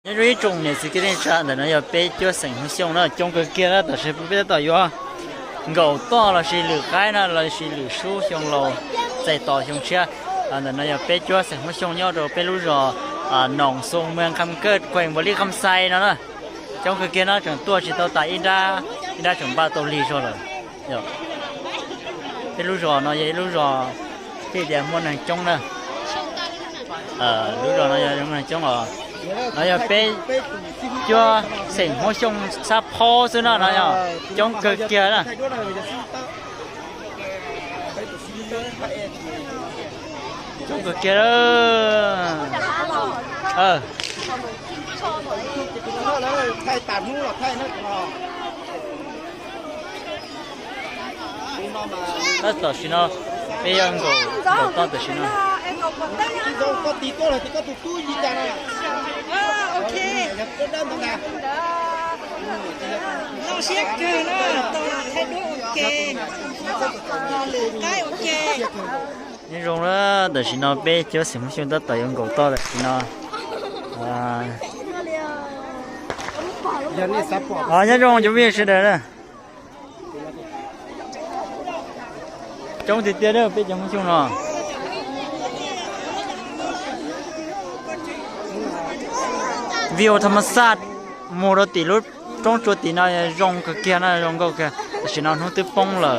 因为种呢是给人啥的，那要被叫成凶了，种个kia了，但是不别到哟。狗多了是绿海呢，了是绿树凶喽，在ต่อ凶车，那要被叫成凶要着被路着หนองทรงเมืองคำเกิดแขวงบริคำไซนั่นน่ะtrong cái kia nó chẳng tua chỉ tao tại Ida chẳng ba tao li rồi rồi cái lúc rồi nó vậy lúc rồi cái điểm muốn hàng trong nè lúc rồi nó vậy trong hàng trong rồi nó giờ bé cho sỉnh hoa sông sáp po xưa nó giờ trong cái kia nè trong cái kia đó thay tàn hú là thay nó tao xin nó bây giờ ngủ tao tao xin nó có tí có là tí có tụt túi gì cả này ok nó siết cơ nó thay đổi ok lửa cái ok nhưng rồi đó tao xin nó bây giờ xem xem tao tao ngủ tao là xin nó nhân rong chuẩn bị是的了，种的爹的被怎么凶了？วิวธรรมชาติมูรติรุตรงจุดที่น่ารองก็เกี่ยนะรองก็แค่ฉันเอาหนูติป้องเลย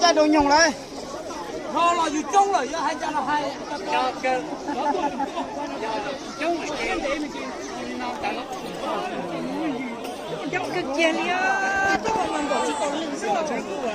cha đồ nhung đấy nó là dù chung rồi hai cha là hai chung cực kia nhá tôi mà mình bỏ chỉ còn những số phải của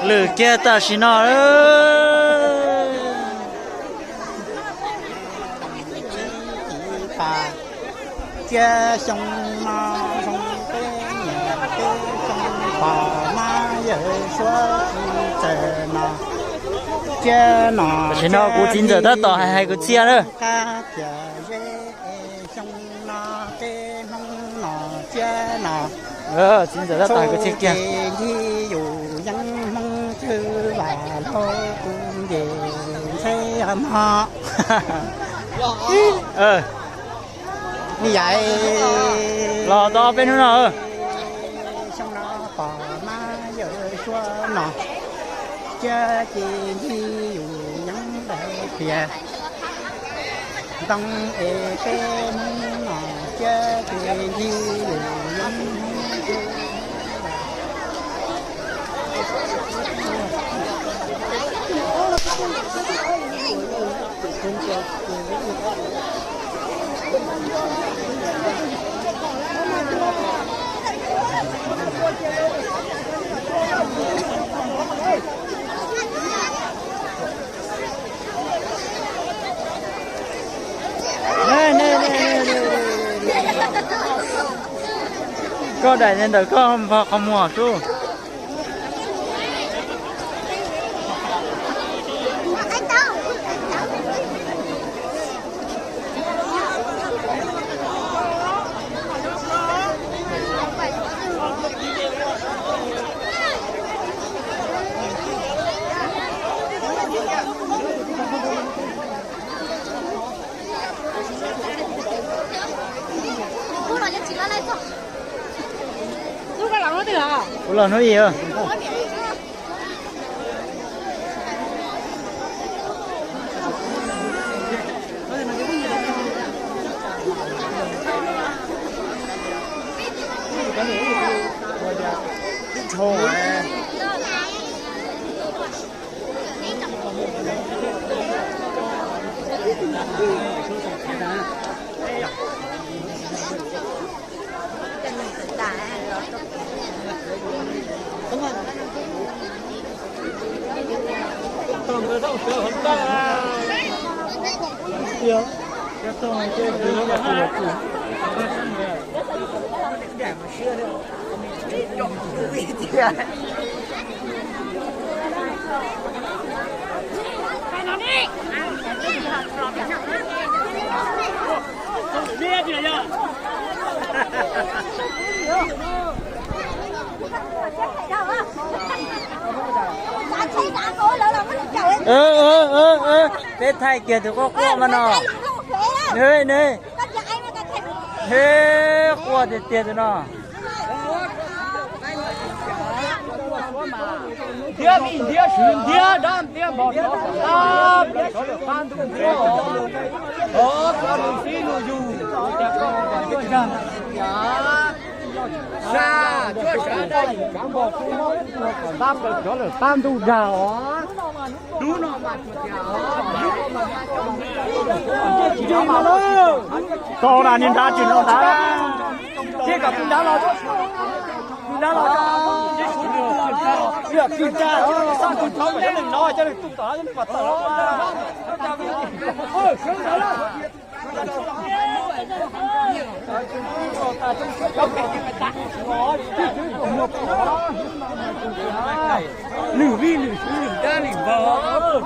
lửa kia ta xin nó cha sông ma sông tê nhà tê sông phà ma giờ xóa chè na cha na xin nó cũng chín giờ đó tỏ hai cái chia nữa ca chè dê sông na tê nông na cha na chín giờ đó tỏ cái chia kia đi dù dân mong chư bà lo cũng về thấy âm họ như vậy lò to bên nữa nào xong nó bỏ má giờ xóa nọ cha chị đi dù nhắn đại kìa tông ê tê nọ cha chị đi dù nhắn có đại nhân đời có không mua chú ủa nói gì à thôi bên thay kia thì có qua mà nó nơi nơi thế qua thì tiền rồi nó爹比爹是爹，让爹保爹啊！别说了，反正我哦，这里谁都有，这山呀，山这山的，山包咱们说了，咱都知啊，都能嘛到了，您打进了咱，这个不打了，不打了。việc kiểm tra sang cùng tháo phải đừng nói cho đừng tung tỏ cho vật tỏ ôi sướng rồi đó lử vi lử sư lử ra lử vợ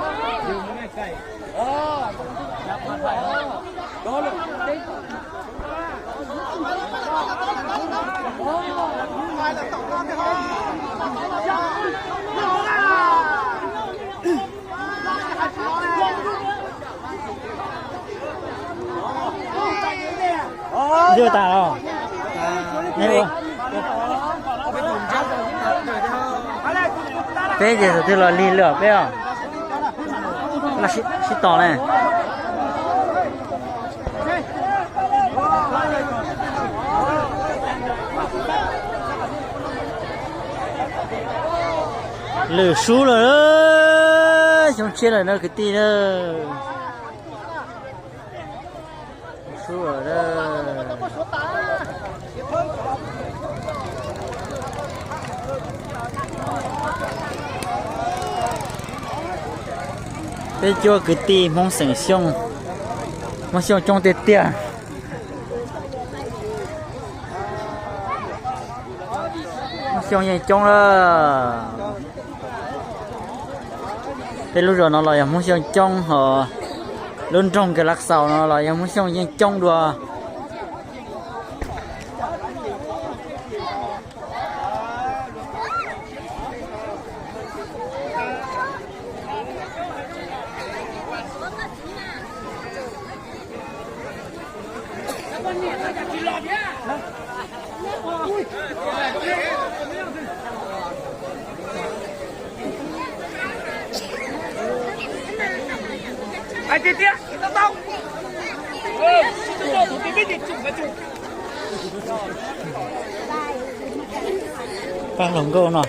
đó là chưa tả đâu này bé gì thì là lì lửa bé à là xí tỏ này lửa sú rồi đó chúng chết rồi nó cái tí nữa sú rồi đó bây giờ cái tí mong sừng sông trong tết tiệt mong sông như trong đó cái lúc rồi nó là mong sông trong họ luôn trong cái lắc sầu nó là mong sông như trong đùa ai tiếp tiếp tao tao tôi thì biết chụp cái chụp các lồng câu nào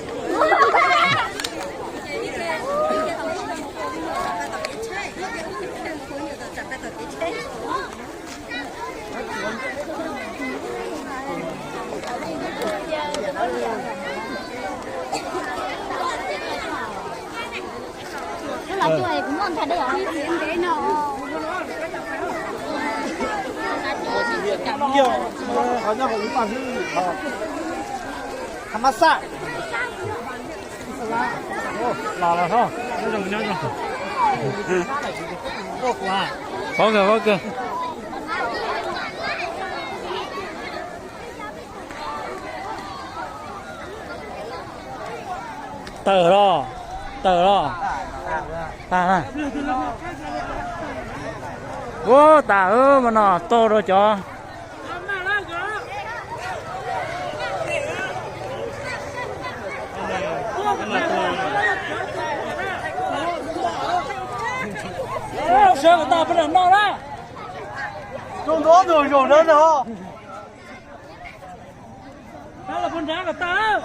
là chơi cũng ngon thật đấy hả? nhiều có nhau cũng bằng tham ăn sa là không có kìa tờ đó ta này vô tả ơ mà nó to rồi cho sợ người ta phải đừng no đó trong đó rồi đó đó đó là con đá của ta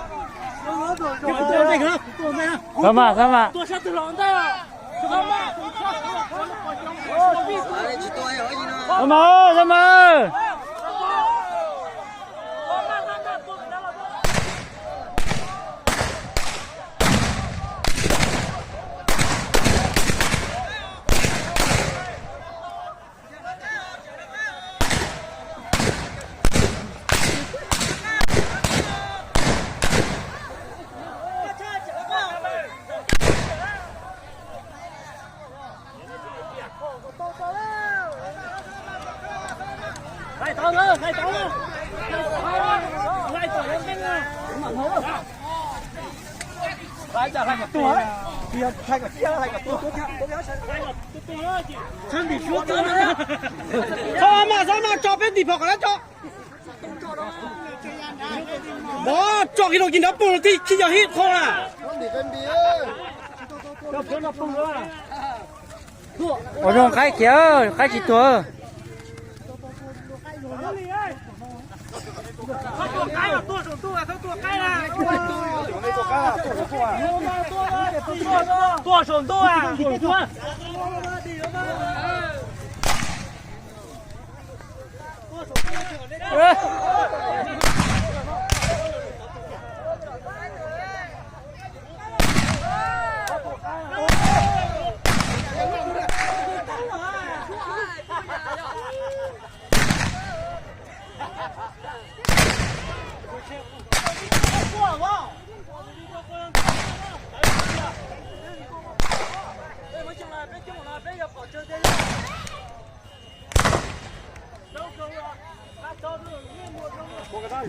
Come on. tôi sẽ từ lọn ta Come on. Khai tao nữa, khai tao nữa. Khai tao lên bên này. Khai chả khai cả tua. Kia khai cả kia, khai cả tua. Chân bị xuống chân nữa. Sao mà cho bên đi phọc cái cho. Đó, cho cái đồ gì đó bùn thì khi giờ hít không à. Cho phía nó bùn nữa. Ôi dòng khai kia, khai chỉ tua. Tua sồn tua à.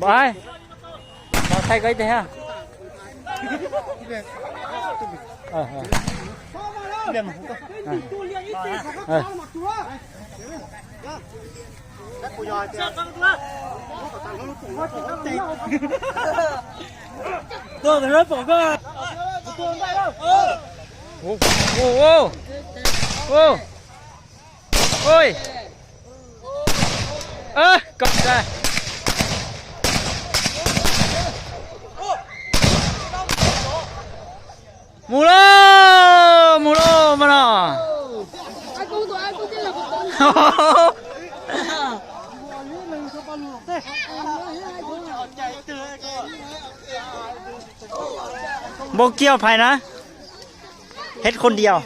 Bỏ ai? Bỏ thay cái thế ha? Tôi phải rất bỏ cơ. Ôi. Cọc ra. Mù lô mà nó. Bố kia phảiนะเฮ็ดคนเดียว